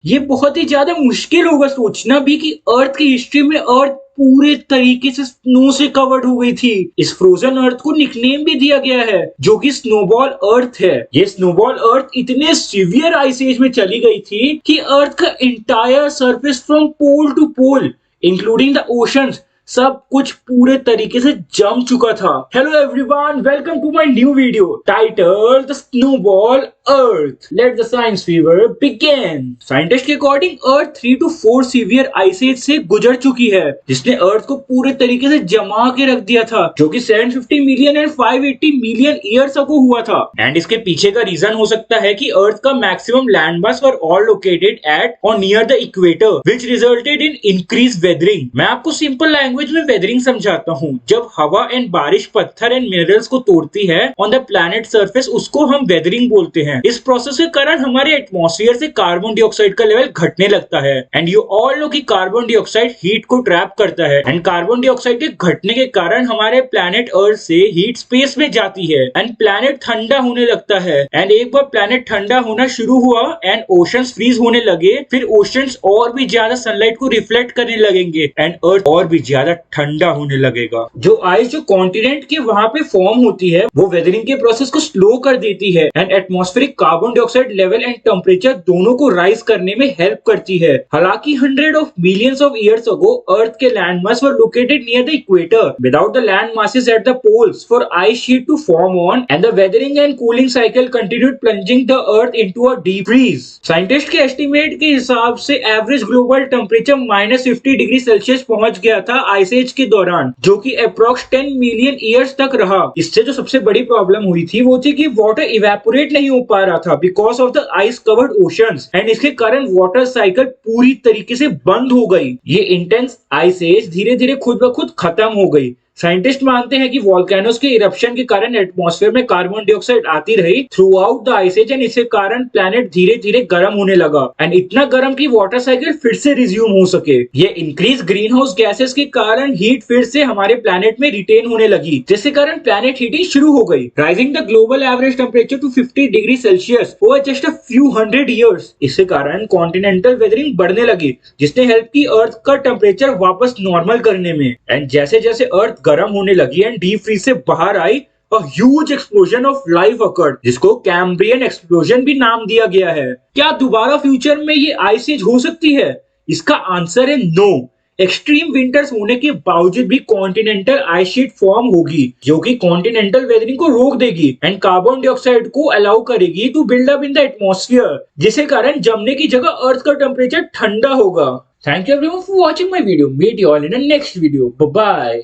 ये बहुत ही ज्यादा मुश्किल होगा सोचना भी कि अर्थ की हिस्ट्री में अर्थ पूरे तरीके से स्नो से कवर्ड हो गई थी। इस फ्रोजन अर्थ को निकनेम भी दिया गया है जो कि स्नोबॉल अर्थ है। ये स्नोबॉल अर्थ इतने सीवियर आइस एज में चली गई थी कि अर्थ का entire surface from pole to pole including the oceans सब कुछ पूरे तरीके से जम चुका था। Hello everyone, welcome to my new video titled the snowball Earth. Let the science fever begin. Scientist के according Earth 3 to 4 severe ice age से गुजर चुकी है जिसने अर्थ को पूरे तरीके से जमा के रख दिया था, जो कि 750 million and 580 million years ago हुआ था। एंड इसके पीछे का रीजन हो सकता है कि अर्थ का maximum land mass were all located at or near the equator which resulted in increase weathering. मैं आपको सिंपल लैंग्वेज में वेदरिंग समझाता हूँ। जब हवा एंड बारिश पत्थर एंड मिनरल्स को तोड़ती है ऑन द प्लैनेट सरफेस, उसको हम वेदरिंग बोलते हैं। इस प्रोसेस के कारण हमारे एटमॉस्फेयर से कार्बन डाइऑक्साइड का लेवल घटने लगता है। एंड यू ऑल नो कि कार्बन डाइऑक्साइड हीट को ट्रैप करता है एंड कार्बन डाइऑक्साइड के घटने के कारण हमारे प्लैनेट अर्थ से हीट स्पेस में जाती है एंड प्लैनेट ठंडा होने लगता है। एंड एक बार प्लैनेट ठंडा होना शुरू हुआ एंड ओशंस फ्रीज होने लगे, फिर ओशंस और भी ज्यादा सनलाइट को रिफ्लेक्ट करने लगेंगे एंड अर्थ और भी ज्यादा ठंडा होने लगेगा। जो आइस जो कॉन्टिनेंट के वहां पे फॉर्म होती है वो वेदरिंग के प्रोसेस को स्लो कर देती है and atmospheric carbon dioxide level and temperature दोनों को राइज करने में हेल्प करती है। हालांकि hundred of millions of years ago Earth के land mass were located near the equator without the land masses at the poles for ice sheet to form on and the weathering and cooling cycle continued plunging the earth into a deep freeze. Scientist के estimate के हिसाब से average global temperature -50 degree Celsius पहुंच गया था ice as के दौरान, जो कि अप्रॉक्स 10 मिलियन ईयर्स तक रहा। इससे जो सबसे बड़ी प्रॉब्लम हुई थी वो थी कि वाटर इवेपोरेट नहीं हो पा रहा था because of the ice covered oceans and इसके कारण वाटर साइकिल पूरी तरीके से बंद हो गई। ये इंटेंस आइस एज धीरे धीरे खुद ब खुद खत्म हो गई। साइंटिस्ट मानते हैं कि वोल्केनोस के इरप्शन के कारण एटमॉस्फेयर में कार्बन डाइऑक्साइड आती रही throughout the ice age and इसके कारण प्लैनेट धीरे धीरे गर्म होने लगा एंड इतना गर्म कि वाटर साइकिल फिर से रिज्यूम हो सके। ये इंक्रीज ग्रीन हाउस गैसेस के कारण हीट फिर से हमारे प्लैनेट में रिटेन होने लगी, जिसके कारण प्लैनेट हीटिंग शुरू हो गई, rising the global average temperature to 50 degree Celsius over just a few hundred years. इसके कारण कॉन्टिनेंटल वेदरिंग बढ़ने लगी जिसने हेल्प की अर्थ का टेम्परेचर वापस नॉर्मल करने में। एंड जैसे जैसे अर्थ गर्म होने लगी एंड डीप फ्रीज से बाहर आई, a huge explosion of life occurred, जिसको कैम्ब्रियन एक्सप्लोजन भी नाम दिया गया है। क्या दोबारा फ्यूचर में ये आइस एज हो सकती है? इसका आंसर है नो। एक्सट्रीम विंटर्स होने के बावजूद भी कॉन्टिनेंटल आइस शीट फॉर्म होगी जो कि कॉन्टिनेंटल वेदरिंग को रोक देगी एंड कार्बन डाइऑक्साइड को अलाउ करेगी to build up in the atmosphere, जिसके कारण जमने की जगह अर्थ का टेम्परेचर ठंडा होगा। Thank you everyone for watching my video. Meet you all in the next video. Bye bye.